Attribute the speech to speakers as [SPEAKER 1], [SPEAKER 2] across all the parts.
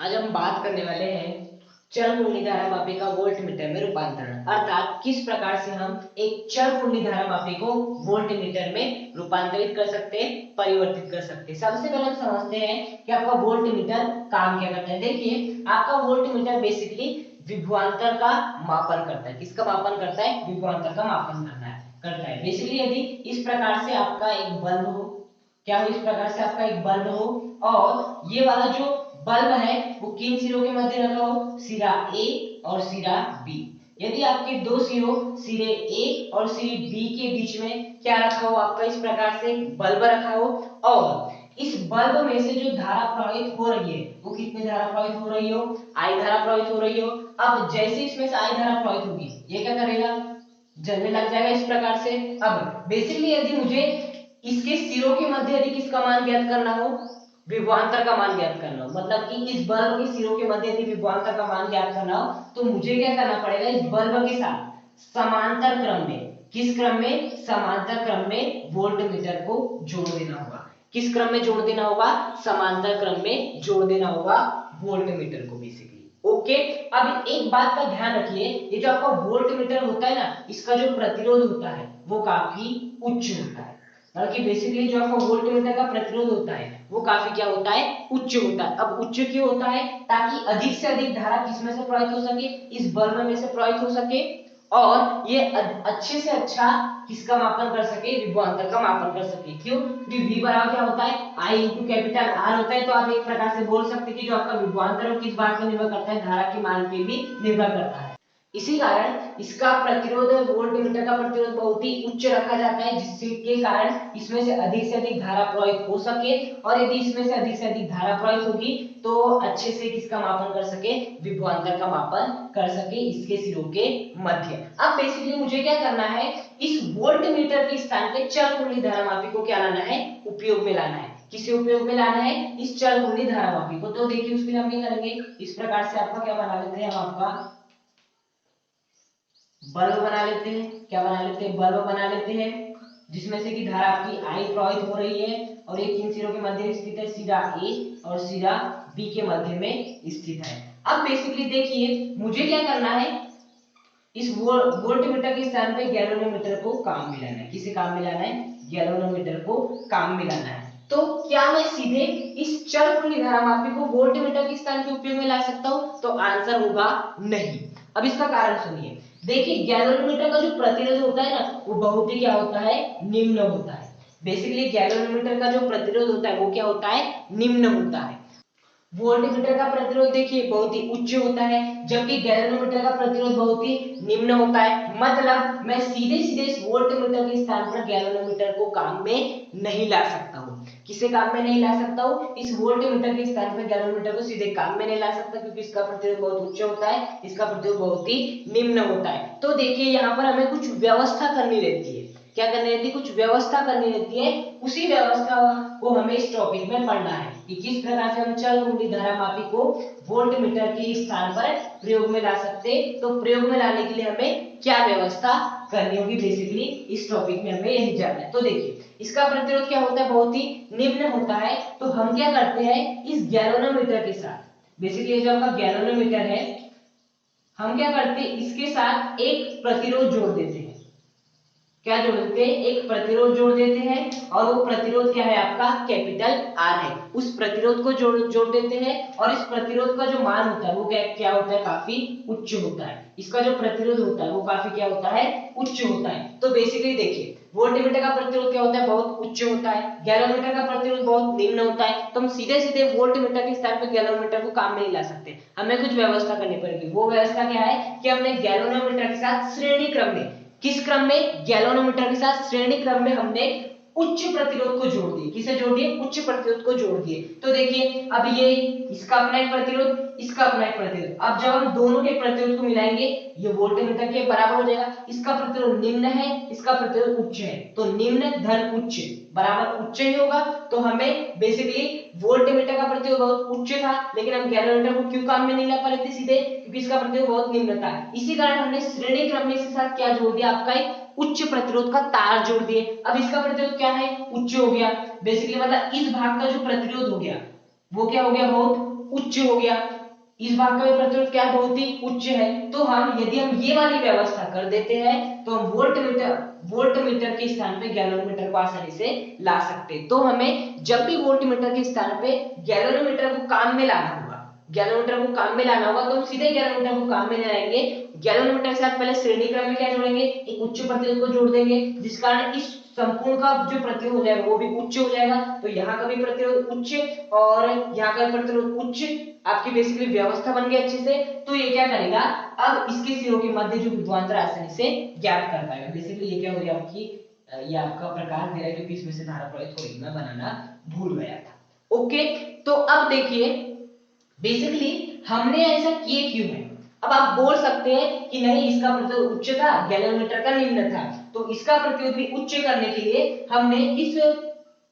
[SPEAKER 1] आज हम बात करने वाले हैं चर कुंडली धारा मापी का वोल्ट मीटर में रूपांतरण, अर्थात किस प्रकार से हम एक चर कुंडली धारा मापी को वोल्ट मीटर में रूपांतरित कर सकते हैं, परिवर्तित कर सकते हैं। सबसे पहले हम समझते हैं कि आपका वोल्ट मीटर काम क्या करता है। देखिए, आपका वोल्ट मीटर बेसिकली विभवांतर का मापन करता है। किसका मापन करता है? विभवांतर का मापन करता है। बेसिकली यदि इस प्रकार से आपका एक बल्ब हो, क्या हो, इस प्रकार से आपका एक बल्ब हो और ये वाला जो बल्ब है वो किन सिरों के मध्य रखा हो? सिरा ए और सिरा बी। यदि आपके दो सिरों सिरे ए और सिरे बी के बीच में क्या रखा हो? आपका इस प्रकार से बल्ब रखा हो और इस बल्ब में से जो धारा प्रवाहित हो रही है वो कितनी धारा प्रवाहित हो रही हो? आई धारा प्रवाहित हो रही हो। अब जैसे इसमें से आई धारा प्रवाहित होगी, ये क्या करेगा? जलने लग जाएगा इस प्रकार से। अब बेसिकली यदि मुझे इसके सिरों के मध्य यदि किसका मान ज्ञात करना हो? विभवांतर का मान ज्ञात करना हो, मतलब कि इस बल्ब के सिरों के मध्य यदि विभवांतर का मान ज्ञात करना हो तो मुझे क्या करना पड़ेगा? इस बल्ब के साथ समांतर क्रम में, किस क्रम में? समांतर क्रम में वोल्ट मीटर को जोड़ देना होगा। किस क्रम में जोड़ देना होगा? समांतर क्रम में जोड़ देना होगा वोल्ट मीटर को बेसिकली। ओके, अब एक बात का ध्यान रखिए, ये जो आपका वोल्ट मीटर होता है ना, इसका जो प्रतिरोध होता है वो काफी उच्च होता है। बल्कि बेसिकली जो आपका वोल्ट मीटर का प्रतिरोध होता है वो काफी क्या होता है? उच्च होता है। अब उच्च क्यों होता है? ताकि अधिक से अधिक धारा किसमें से प्रवाहित हो सके? इस बल्ब में से प्रवाहित हो सके और ये अच्छे से अच्छा किसका मापन कर सके? विभवांतर का मापन कर सके। क्यों? क्योंकि V बराबर क्या होता है? I इंटू कैपिटल R होता है। तो आप एक प्रकार से बोल सकते हैं कि जो आपका विभवांतर है किस बात पर निर्भर करता है? धारा के मान पे भी निर्भर करता है। इसी कारण इसका प्रतिरोध, वोल्ट मीटर का प्रतिरोध बहुत ही उच्च रखा जाता है, जिसके कारण इसमें से अधिक धारा प्रवाहित हो सके और यदि इसमें से अधिक धारा प्रवाहित होगी तो अच्छे से किसका मापन कर सके? विभवांतर का मापन कर सके इसके सिरों के मध्य। अब बेसिकली मुझे क्या करना है? इस वोल्ट मीटर के स्थान पे चर कुंडली धारा मापी को क्या लाना है? उपयोग में लाना है। किसे उपयोग में लाना है? इस चर कुंडली धारा मापी को। तो देखिए उसके लिए हम क्या करेंगे, इस प्रकार से आपका क्या बना लेते हैं, हम आपका बल्ब बना लेते हैं। क्या बना लेते हैं? बल्ब बना लेते हैं, जिसमें से कि धारा आपकी आई प्रवाहित हो रही है और ये किन सिरों के मध्य स्थित है? सिरा ए और सिरा बी के मध्य में स्थित है। अब बेसिकली देखिए मुझे क्या करना है, इस वोल्ट मीटर के स्थान पे गैलोनोमीटर को काम में लाना है। किसे काम में लाना है? गैलोनोमीटर को काम में लाना है। तो क्या मैं सीधे इस चर कुंडली धारा मापी को वोल्ट मीटर के स्थान पे उपयोग में ला सकता हूं? तो आंसर होगा नहीं। अब इसका कारण सुनिए। देखिए, गैलोनोमीटर का जो प्रतिरोध होता है ना वो बहुत ही क्या होता है? निम्न होता है। बेसिकली गैलोनोमीटर का जो प्रतिरोध होता है वो क्या होता है? निम्न होता है। वोल्ट मीटर का प्रतिरोध देखिए बहुत ही उच्च होता है, जबकि गैलोनोमीटर का प्रतिरोध बहुत ही निम्न होता है। मतलब मैं सीधे सीधे इस वोल्ट मीटर के स्थान पर गैलोनोमीटर को काम में नहीं ला सकता हूँ। किसे काम में नहीं ला सकता हूँ? इस वोल्ट मीटर के स्थान पर गैलोनोमीटर को सीधे काम में नहीं ला सकता, क्योंकि इसका प्रतिरोध बहुत उच्च होता है, इसका प्रतिरोध बहुत ही निम्न होता है। तो देखिए यहाँ पर हमें कुछ व्यवस्था करनी रहती है। क्या करनी रहती है? कुछ व्यवस्था करनी रहती है। उसी व्यवस्था को हमें इस टॉपिक में पढ़ना है कि किस प्रकार से हम चर कुंडली धारा मापी को वोल्ट मीटर के स्थान पर प्रयोग में ला सकते हैं। तो प्रयोग में लाने के लिए हमें क्या व्यवस्था करनी होगी, बेसिकली इस टॉपिक में हमें यही जानना है। तो देखिए इसका प्रतिरोध क्या होता है? बहुत ही निम्न होता है। तो हम क्या करते हैं, इस गैलोनोमीटर के साथ, बेसिकली जो आपका गैलोनोमीटर है, हम क्या करते हैं, इसके साथ एक प्रतिरोध जोड़ देते हैं। क्या जोड़ देते हैं? एक प्रतिरोध जोड़ देते हैं और वो प्रतिरोध क्या है? आपका कैपिटल आर है। उस प्रतिरोध को जोड़ देते हैं और इस प्रतिरोध का जो मान होता है वो क्या होता है? काफी उच्च होता है। इसका जो प्रतिरोध होता है वो काफी क्या होता है? उच्च होता है। तो बेसिकली देखिए वोल्टमीटर का प्रतिरोध क्या होता है? बहुत उच्च होता है। गैलोमीटर का प्रतिरोध बहुत निम्न होता है। तो हम सीधे सीधे वोल्टमीटर के स्थान पर गैलोमीटर को काम में नहीं ला सकते, हमें कुछ व्यवस्था करनी पड़ेगी। वो व्यवस्था क्या है कि हमने गैलोनोमीटर के साथ श्रेणी क्रम में, किस क्रम में? गैलोनोमीटर के साथ श्रेणी क्रम में हमने उच्च प्रतिरोध को जोड़ दिए। किसे जोड़ दिए? उच्च प्रतिरोध को जोड़ दिए। तो देखिए अब ये इसका अपना एक प्रतिरोध, इसका अपना एक प्रतिरोध। अब जब हम दोनों के प्रतिरोध को मिलाएंगे ये वोल्टमीटर के बराबर हो जाएगा। इसका प्रतिरोध निम्न है, इसका प्रतिरोध उच्च है, तो निम्न धन उच्च बराबर उच्च ही होगा। तो हमें बेसिकली वोल्टमीटर का प्रतिरोध बहुत उच्च था, लेकिन हम गैलोमीटर को क्यों काम में नहीं ला पा रहे थे सीधे? क्योंकि इसका प्रतिरोध बहुत निम्न था। इसी कारण हमने श्रेणी क्रम में इसके साथ क्या जोड़ दिया? आपका एक उच्च प्रतिरोध का तार जोड़ दिए। अब इसका प्रतिरोध क्या है? उच्च हो गया। बेसिकली मतलब इस भाग का जो प्रतिरोध हो गया वो क्या हो गया? बहुत उच्च हो गया, इस भाग का भी प्रतिरोध क्या बहुत ही उच्च है। तो हम यदि हम ये वाली व्यवस्था कर देते हैं तो हम वोल्टमीटर के स्थान पे गैलोरीमीटर को आसानी से ला सकते हैं। तो हमें जब भी वोल्टमीटर के स्थान पे गैलोरीमीटर को काम में लाना होगा, गैलोमीटर को काम में लाना होगा, तो हम सीधे गैलोमीटर को काम में लाएंगे। गैलोमीटर के साथ पहले श्रेणी क्रम में क्या जोड़ेंगे, एक उच्च प्रतिरोध को जोड़ देंगे, जिस कारण इस संपूर्ण का जो प्रतिरोध हो जाएगा वो भी उच्च हो जाएगा। तो यहाँ का भी प्रतिरोध उच्च और यहाँ का प्रतिरोध उच्च, आपकी बेसिकली व्यवस्था बन गई अच्छे से। तो ये क्या करेगा, अब इसके सिरों के मध्य जो विभवांतर आसानी से ज्ञात कर पाएगा। बेसिकली ये क्या हो रही है आपकी, ये आपका प्रकार दे रहा है क्योंकि इसमें से धारा प्रवाहित होगी, मैं बनाना भूल गया था। ओके, तो अब देखिए बेसिकली हमने ऐसा किए क्यों है। अब आप बोल सकते हैं कि नहीं इसका प्रतिरोध उच्च था, गैलोमीटर का निम्न था, तो इसका प्रतिरोध भी उच्च करने के लिए हमने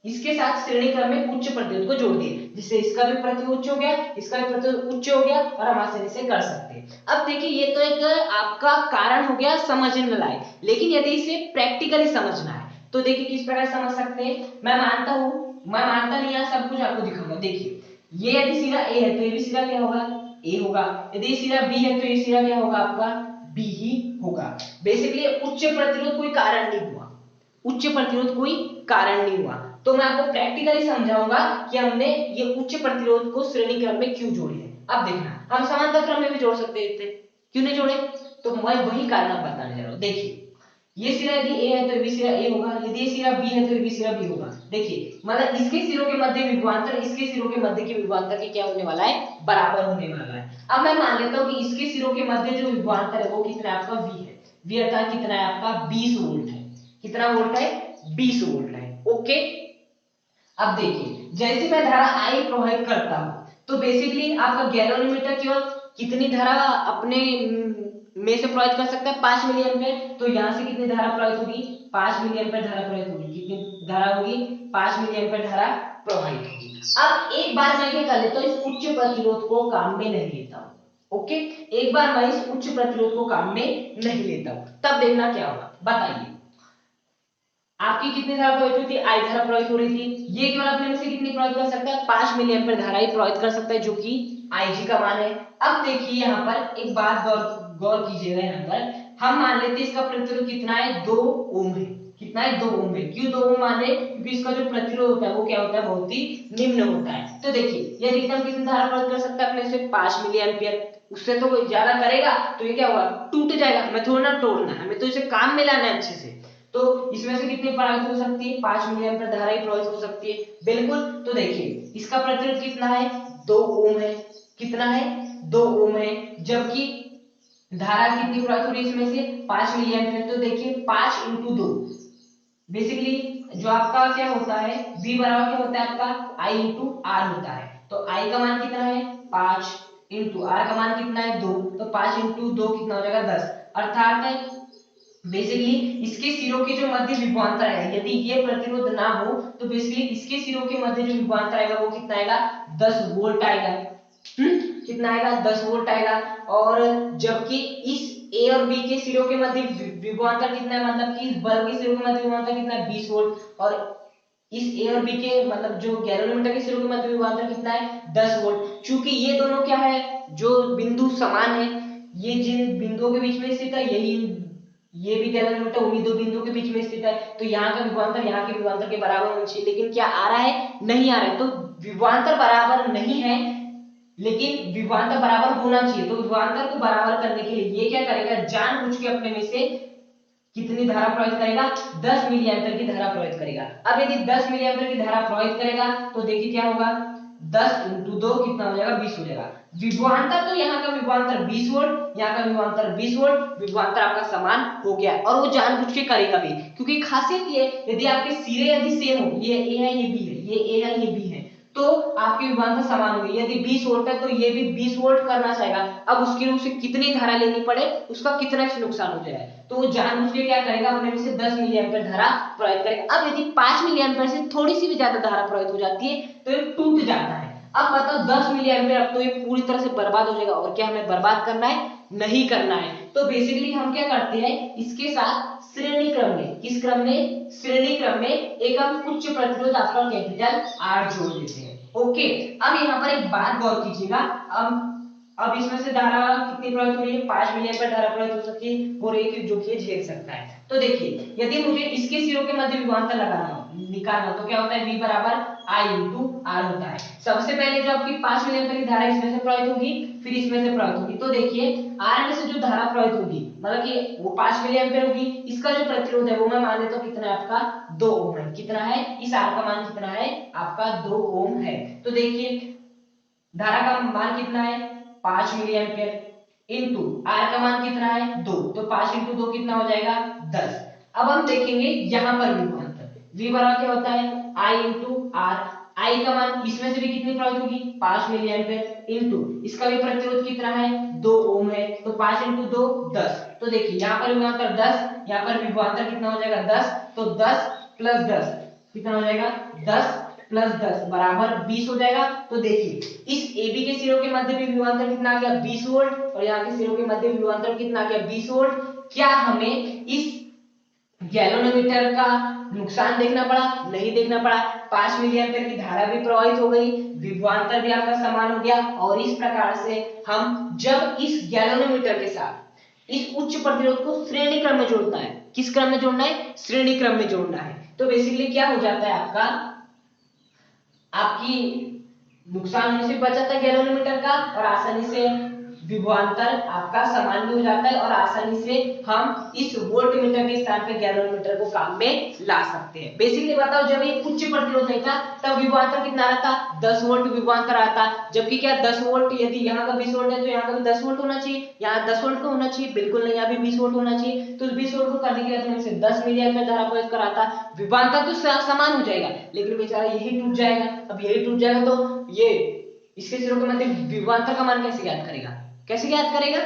[SPEAKER 1] इसके साथ श्रेणी क्रम में उच्च प्रतिरोध को जोड़ दिए, जिससे इसका भी प्रतिरोध उच्च हो गया, इसका भी प्रतिरोध उच्च हो गया और हम आसानी से कर सकते हैं। अब देखिए ये तो एक आपका कारण हो गया समझने लायक, लेकिन यदि इसे प्रैक्टिकली समझना है तो देखिए किस प्रकार समझ सकते हैं। मैं मानता नहीं है, सब कुछ आपको दिखाऊंगा। देखिए ये यदि सिरा ए है तो ये भी सिरा क्या होगा, ए होगा। यदि ये सिरा बी है तो ये सिरा क्या होगा आपका, बी ही होगा। बेसिकली उच्च प्रतिरोध कोई कारण नहीं हुआ, उच्च प्रतिरोध कोई कारण नहीं हुआ। तो मैं आपको प्रैक्टिकली समझाऊंगा कि हमने ये उच्च प्रतिरोध को श्रेणी क्रम में क्यों जोड़े हैं। अब देखना, हम समांतर क्रम में भी जोड़ सकते थे, क्यों नहीं जोड़े, तो मैं वही कारण अब बताने जा रहा हूं। देखिए ये सिरा यदि ए है तो ये सिरा ए होगा, यदि ये सिरा बी है तो ये सिरा बी होगा। देखिए मतलब इसके सिरों के मध्य विभवांतर इसके सिरों के मध्य के विभवांतर के क्या होने वाला है, बराबर होने वाला है। अब मैं मान लेता हूं कि इसके सिरों के मध्य जो विभवांतर है वो कितना है आपका, v है। v अर्थात कितना है आपका, 20 वोल्ट है। कितना वोल्ट है, 20 वोल्ट है। ओके, अब देखिए जैसे मैं धारा I प्रवाहित करता हूं तो बेसिकली आपका गैलोरीमीटर केवल कितनी धारा अपने में से प्रवाहित कर सकता है, 5 मिली एम्पीयर। तो यहां से कितनी धारा प्रवाहित होगी, 5 मिली एम्पीयर धारा प्रवाहित होगी। कितनी धारा होगी, 5 मिली एम्पीयर धारा प्रवाहित होगी। अब एक बार मैं क्या कर लेता हूं, इस उच्च प्रतिरोध को काम में नहीं लेता हूं। ओके, एक बार मैं इस उच्च प्रतिरोध को काम में नहीं लेता हूं, तब देखना क्या होगा, बताइए आपकी कितनी धारा प्रवाहित हुई थी, आई धारा प्रवाहित हो रही थी। ये केवल अपने में से कितनी प्रवाहित कर सकता है, 5 मिली एम्पीयर धारा ही प्रवाहित कर सकता है, जो कि IG का मान है। अब देखिए यहाँ पर एक बात गौर कीजिएगा, यहाँ पर हम मान लेते हैं इसका प्रतिरोध कितना है, 2 ओम है। कितना है, 2 ओम है। क्यों 2 ओम मान रहे, क्योंकि इसका जो प्रतिरोध होता है वो क्या होता है, बहुत ही निम्न होता है। तो देखिए ये अधिकतम कितनी धारा प्रवाहित कर सकता है अपने से, 5 मिली एम्पीयर। उससे तो कोई ज्यादा करेगा तो ये क्या होगा, टूट जाएगा। हमें थोड़ा ना तोड़ना है, हमें तो इसे काम में लाना है अच्छे से। तो इसमें से कितनी प्रवाहित हो सकती है, 5 मिली एम्पीयर धारा ही प्रवाहित हो सकती है, बिल्कुल। तो देखिए इसका प्रतिरोध कितना है, 2 ओम है। कितना है, 2 ओम है, जबकि धारा कितनी प्रवाहित हो रही है इसमें से, 5 मिली एम्पीयर। तो देखिए 5 × 2 बेसिकली जो आपका क्या होता है, V बराबर क्या होता है आपका, I × R होता है। तो I का मान कितना है, 5 × R का मान कितना है, 2। तो 5 × 2 कितना हो जाएगा, 10। अर्थात बेसिकली इसके सिरों के जो मध्य विभवांतर है, यदि ये प्रतिरोध ना हो तो बेसिकली इसके सिरों के मध्य जो विभवांतर आएगा वो कितना आएगा, 10 वोल्ट आएगा। कितना आएगा, 10 वोल्ट आएगा। और जबकि इस A और B के सिरों के मध्य विभवांतर कितना है, मतलब कि इस बल्ब के सिरों के मध्य विभवांतर कितना है, 20 वोल्ट। और इस A और B के मतलब जो गैलोरीमीटर के सिरों के मध्य विभवांतर कितना है, 10 वोल्ट। चूंकि ये दोनों क्या है, जो बिंदु समान है, ये जिन बिंदुओं के बीच में स्थित है, यही ये भी गैलोरीमीटर उन्हीं दो बिंदुओं के बीच में स्थित है। तो यहाँ का विभवांतर यहाँ के विभवांतर के बराबर होना चाहिए, लेकिन क्या आ रहा है, नहीं आ रहा है। तो विभवांतर बराबर नहीं है, लेकिन विभवांतर बराबर होना चाहिए। तो विभवांतर को बराबर करने के लिए ये क्या करेगा, जानबूझ के अपने में से कितनी धारा प्रवाहित करेगा, 10 मिली एम्पीयर की धारा प्रवाहित करेगा। अब यदि 10 मिली एम्पीयर की धारा प्रवाहित करेगा तो देखिए क्या होगा, 10 × 2 कितना हो जाएगा, 20 हो जाएगा। विभवांतर तो यहाँ का विभवांतर 20 वोल्ट, यहाँ का विभवांतर 20 वोल्ट, विभवांतर आपका समान हो गया। और वो जानबूझ के करेगा भी, क्योंकि खासियत ये, यदि आपके सिरे यदि सेम हो, ये A है ये B है, ये A है ये B है, तो आपके विभवांतर समान होंगे। यदि 20 वोल्ट है तो ये भी 20 वोल्ट करना चाहेगा। अब उसके लिए उसे कितनी धारा लेनी पड़े, उसका कितना नुकसान हो जाए, तो वो जानबूझ के क्या करेगा, अपने में से 10 मिली एम्पीयर धारा प्रवाहित करेगा। अब यदि 5 मिली एम्पीयर से थोड़ी सी भी ज्यादा धारा प्रवाहित हो जाती है तो ये टूट जाता है। अब बताओ 10 मिली एम्पीयर, अब तो ये पूरी तरह से बर्बाद हो जाएगा। और क्या हमें बर्बाद करना है, नहीं करना है। तो बेसिकली हम क्या करते हैं, इसके साथ श्रेणी क्रम में, किस क्रम में, श्रेणी क्रम में एक हम उच्च प्रतिरोध आपका कैपिटल R जोड़ देते हैं। ओके, अब यहाँ पर एक बात गौर कीजिएगा। अब इसमें से धारा कितनी प्रवाहित हो रही है? 5 मिली एम्पीयर धारा प्रवाहित हो रही है, जो कि झेल सकता है। तो देखिए, यदि मुझे इसके सिरों के मध्य विभवांतर निकालना तो क्या होता है? V बराबर I इंटू R होता है। सबसे पहले जो आपकी 5 मिली एम्पीयर की धारा इसमें से प्रवाहित होगी, फिर इसमें से प्रवाहित होगी। तो देखिए, R में से जो धारा प्रवाहित होगी, मतलब कि वो 5 मिली एम्पीयर होगी, इसका जो प्रतिरोध है वो मैं मान लेता हूँ कितना है आपका? 2 ओम है। कितना है? इस R का मान कितना है आपका? 2 ओम है। तो देखिए, धारा का मान कितना है? 5 मिली एम्पीयर इंटू R का मान कितना है? 2। तो 5 इंटू 2 कितना हो जाएगा? 10। अब हम देखेंगे यहाँ पर विभवांतर V बराबर क्या होता है? I into R। I का मान इसमें से भी कितनी प्रवाहित होगी? 5 मिली एम्पीयर इंटू इसका भी प्रतिरोध कितना है? 2 ओम है। तो 5 इंटू 2 10। तो देखिए, यहाँ पर विभवांतर 10, यहाँ पर विभवांतर कितना हो जाएगा? 10। तो 10 प्लस 10 कितना हो जाएगा? 10 प्लस 10 बराबर 20 हो जाएगा। तो देखिए, इस AB के सिरों के मध्य भी विभवांतर कितना आ गया? 20 वोल्ट, और यहाँ के सिरों के मध्य विभवांतर कितना आ गया? 20 वोल्ट। क्या हमें इस गैल्वेनोमीटर का नुकसान देखना पड़ा? नहीं देखना पड़ा। 5 मिली एम्पीयर की धारा भी प्रवाहित हो गई, विभवांतर भी आपका समान हो गया, और इस प्रकार से हम जब इस गैल्वेनोमीटर के साथ इस उच्च प्रतिरोध को श्रेणी क्रम में जोड़ना है, किस क्रम में जोड़ना है? श्रेणी क्रम में जोड़ना है। तो बेसिकली क्या हो जाता है आपकी नुकसान होने से बच जाता है गैल्वेनोमीटर का, और आसानी से विभवांतर आपका समान भी हो जाता है, और आसानी से हम इस वोल्टमीटर के स्थान पे गैल्वेनोमीटर को काम में ला सकते हैं। बेसिकली बताओ, जब ये उच्च प्रतिरोध नहीं था तब विभवांतर कितना रहता? 10 वोल्ट विभवांतर आता। जबकि क्या 10 वोल्ट, यदि यहाँ का 20 वोल्ट है तो यहाँ का भी 10 वोल्ट होना चाहिए। यहाँ 10 वोल्ट का होना चाहिए? बिल्कुल नहीं, यहाँ भी 20 वोल्ट होना चाहिए। तो 20 वोल्ट को करने के लिए से 10 मिली एम्पीयर धारा प्रवाहित कराता, विभवांतर तो समान हो जाएगा, लेकिन बेचारा यही टूट जाएगा। अब यही टूट जाएगा तो ये इसके सिरों के मध्य विभवांतर का मान कैसे ज्ञात करेगा? कैसे ज्ञात करेगा?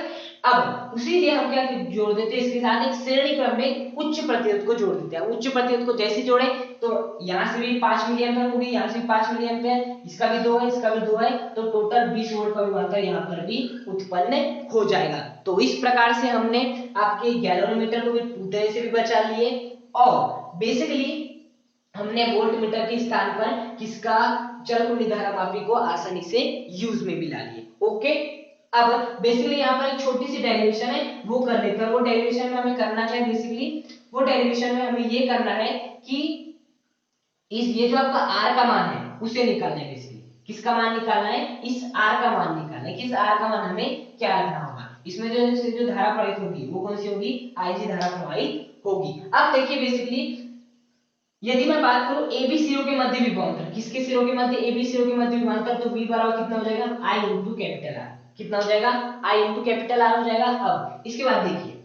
[SPEAKER 1] अब उसी लिए हम क्या जोड़ देते हैं? इसके साथ एक श्रेणी क्रम में उच्च प्रतिरोध को जोड़ देते हैं। उच्च प्रतिरोध को जैसे जोड़े तो यहाँ से भी 5 मिली एम्पीयर होगी, यहाँ से भी 5 मिली एम्पीयर, इसका भी 2 है, इसका भी 2 है, तो टोटल 20 वोल्ट का विभवांतर यहाँ पर भी उत्पन्न हो जाएगा। तो इस प्रकार से हमने आपके गैल्वेनोमीटर को भी टूटने से भी बचा लिए, और बेसिकली हमने वोल्टमीटर के स्थान पर किसका? चरकुंडी धारा मापी को आसानी से यूज में भी ला लिए। ओके, अब बेसिकली यहाँ पर एक छोटी सी डेरिवेशन है, वो कर लेते हैं। वो डेरिवेशन में हमें करना है, बेसिकली वो डेरिवेशन में हमें ये करना है कि ये जो आपका R का मान है उसे निकालना है। बेसिकली किसका मान निकालना है? इस R का मान निकालना है। किस R का मान हमें क्या रखना होगा? इसमें जो धारा प्रवाहित होगी वो कौन सी होगी? IG धारा प्रवाहित होगी। अब देखिए, बेसिकली यदि मैं बात करूं AB सिरों के मध्य विभवांतर, किसके सिरों के मध्य? AB सिरों के मध्य विभवांतर, तो V बराबर कितना हो जाएगा? I into capital R। कितना हो जाएगा? I इंटू कैपिटल R हो जाएगा। अब इसके बाद देखिए,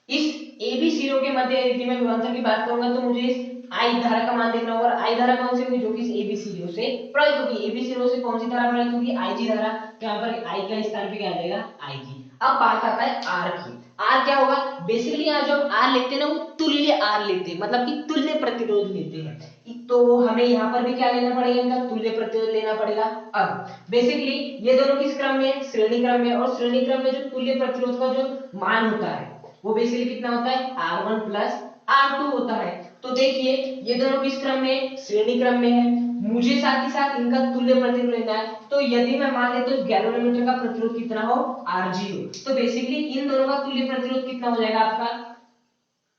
[SPEAKER 1] इस AB सिरों के मध्य यदि मैं विभवांतर की बात करूंगा तो मुझे इस I धारा का मान देखना होगा। I धारा कौन सी होगी? जो कि इस AB सिरों से प्रवाहित होगी। AB सिरों से कौन सी धारा प्रवाहित होगी? IG धारा। तो यहाँ पर I का स्थान पे क्या आ जाएगा? IG। अब बात आता है R की। R क्या होगा? बेसिकली यहाँ जो R लेते हैं ना, वो तुल्य R लेते हैं, मतलब कि तुल्य प्रतिरोध लेते हैं। तो हमें यहाँ पर भी क्या लेना पड़ेगा? इनका तुल्य प्रतिरोध लेना पड़ेगा। अब बेसिकली ये दोनों किस क्रम में? श्रेणी क्रम में। और श्रेणी क्रम में जो तुल्य प्रतिरोध का जो मान होता है वो बेसिकली कितना होता है? R1 प्लस R2 होता है। तो देखिए, ये दोनों किस क्रम में? श्रेणी क्रम में है। मुझे साथ ही साथ इनका तुल्य प्रतिरोध लेना है। तो यदि मैं मान लेता हूं गैल्वेनोमीटर का प्रतिरोध कितना हो? Rg हो, तो बेसिकली इन दोनों का तुल्य प्रतिरोध कितना हो जाएगा आपका?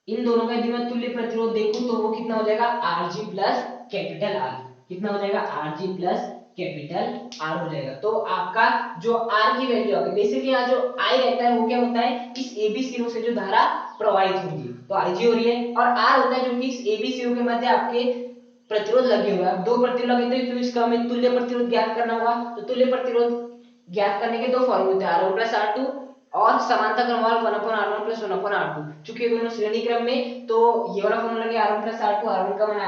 [SPEAKER 1] इन दोनों का यदि मैं तुल्य प्रतिरोध देखूं तो वो कितना हो जाएगा? Rg plus capital R। कितना हो जाएगा? Rg प्लस कैपिटल R हो जाएगा। तो आपका जो R की वैल्यू होगी, बेसिकली यहाँ जो I रहता है वो क्या होता है? इस AB सिरों से जो धारा प्रवाहित होगी तो Ig हो रही है, और R होता है जो कि इस AB सिरों के मध्य आपके प्रतिरोध लगे हुए हैं। दो प्रतिरोध लगे तो इसका हमें तुल्य प्रतिरोध ज्ञात करना होगा। तो तुल्य प्रतिरोध ज्ञात करने के दो फॉर्मूले होते हैं, R1 प्लस R2 और समानता क्रमवार 1/R1 प्लस 1/R2। चूंकि दोनों श्रेणी क्रम में, तो ये वाला फॉर्मूला लगे R1 प्लस R2, R1 का मान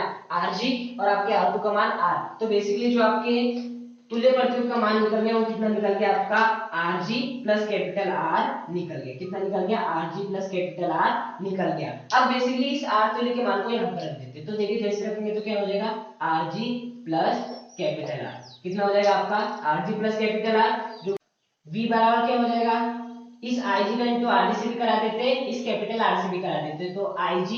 [SPEAKER 1] Rg और आपके R2 का मान R। तो बेसिकली जो आपके तुल्य प्रतिरोध का मान निकल गया वो कितना निकल गया आपका? Rg प्लस कैपिटल R निकल गया। कितना निकल गया? Rg प्लस कैपिटल R निकल गया। अब बेसिकली इस R तुल्य के मान को यहाँ पर रख देते हैं। तो देखिए, जैसे रखेंगे तो क्या हो जाएगा? Rg plus capital R। कितना हो जाएगा आपका? Rg प्लस कैपिटल R, जो V बराबर क्या हो जाएगा? इस Ig का इंटू Rg से भी करा देते हैं, इस कैपिटल R से भी करा देते हैं। तो Ig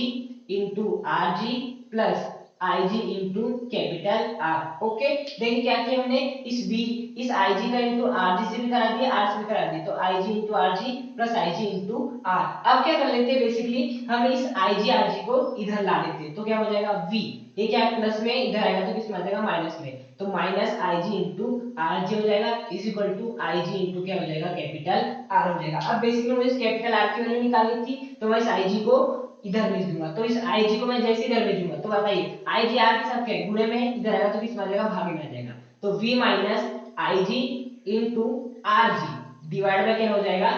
[SPEAKER 1] into Rg plus IG into capital R। Okay, देखिए क्या किया हमने, इस IG का इंटू RG से भी करा दिया, R से भी करा दिया, तो IG into RG plus IG into R। अब क्या कर लेते हैं, बेसिकली हम इस IG RG को इधर ला लेते हैं, तो क्या हो जाएगा V, ये क्या है प्लस में, इधर आएगा तो किस में आ जाएगा माइनस में, तो माइनस IG इंटू RG हो जाएगा is equal to IG into क्या हो जाएगा कैपिटल R हो जाएगा। अब बेसिकली मुझे इस कैपिटल R की वैल्यू निकालनी थी, तो मैं इस IG को इधर भेज दूंगा, तो इस IG को मैं जैसे इधर भेजूंगा तो बताइए IG R के साथ क्या है, गुणे में, इधर आएगा तो किस में आ जाएगा भागे में आ जाएगा, तो V minus IG into RG divide में क्या हो जाएगा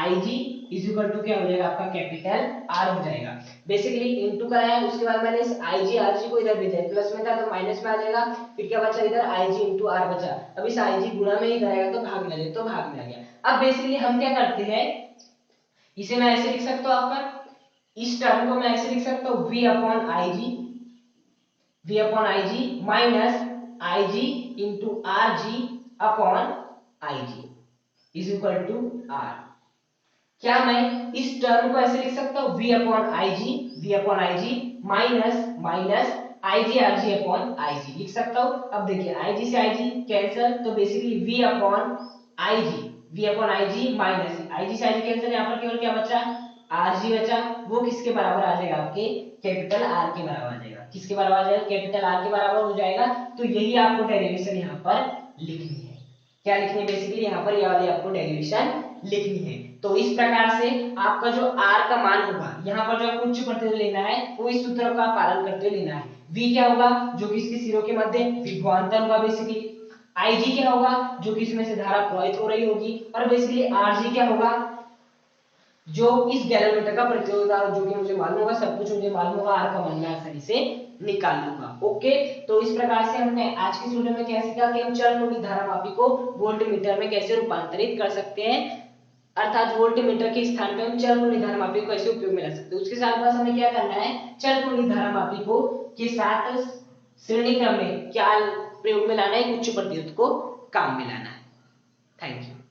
[SPEAKER 1] IG इज इक्वल टू क्या हो जाएगा आपका कैपिटल R हो जाएगा। बेसिकली इनटू कराया, उसके बाद मैंने इस IG RG को इधर भेजा, प्लस में था तो माइनस में आ जाएगा, फिर क्या बचा इधर IG इंटू R बचा, अब इस IG गुणा में इधर आएगा तो भाग में आ जाएगा, तो भाग में आ गया। अब बेसिकली हम क्या करते हैं, इसे मैं ऐसे लिख सकता हूं, आपका इस टर्म को मैं ऐसे लिख सकता हूं V upon IG minus IG into RG upon IG is equal to R। क्या मैं इस टर्म को ऐसे लिख सकता हूं V upon IG minus IG RG upon IG लिख सकता हूं। अब देखिए IG से IG कैंसिल, तो basically V upon IG minus IG से IG कैंसिल, यहाँ पर केवल क्या बचा RG बचा, वो किसके बराबर आ जाएगा आपके कैपिटल R के बराबर आ जाएगा, किसके बराबर आ जाएगा कैपिटल R के बराबर हो जाएगा। तो यही आपको डेरिवेशन यहाँ पर लिखनी है, क्या लिखनी है बेसिकली यहाँ पर, ये वाली आपको डेरिवेशन लिखनी है। तो इस प्रकार से आपका जो R का मान होगा, यहाँ पर जो आपको उच्च प्रतिरोध लेना है वो इस सूत्र का पालन करते हुए लेना है। V क्या होगा, जो कि इसके सिरों के मध्य विभवांतर होगा बेसिकली, IG क्या होगा, जो कि इसमें से धारा प्रवाहित हो रही होगी, और बेसिकली RG क्या होगा, जो इस गैलोमीटर का प्रतिरोध है, जो कि मुझे मालूम होगा, सब कुछ मुझे मालूम होगा, R का मान मैं आसानी से निकाल लूंगा। ओके, तो इस प्रकार से हमने आज की वीडियो में क्या सीखा कि हम चल मूली धारामापी को वोल्टमीटर में कैसे रूपांतरित कर सकते हैं, अर्थात वोल्टमीटर के स्थान पे हम चल मूली धारामापी को कैसे उपयोग में ला सकते हैं। उसके साथ बस हमें क्या करना है, चल मूली धारामापी को के साथ श्रेणी क्रम में क्या प्रयोग में लाना है, उच्च प्रतिरोध को काम में लाना है। Thank you.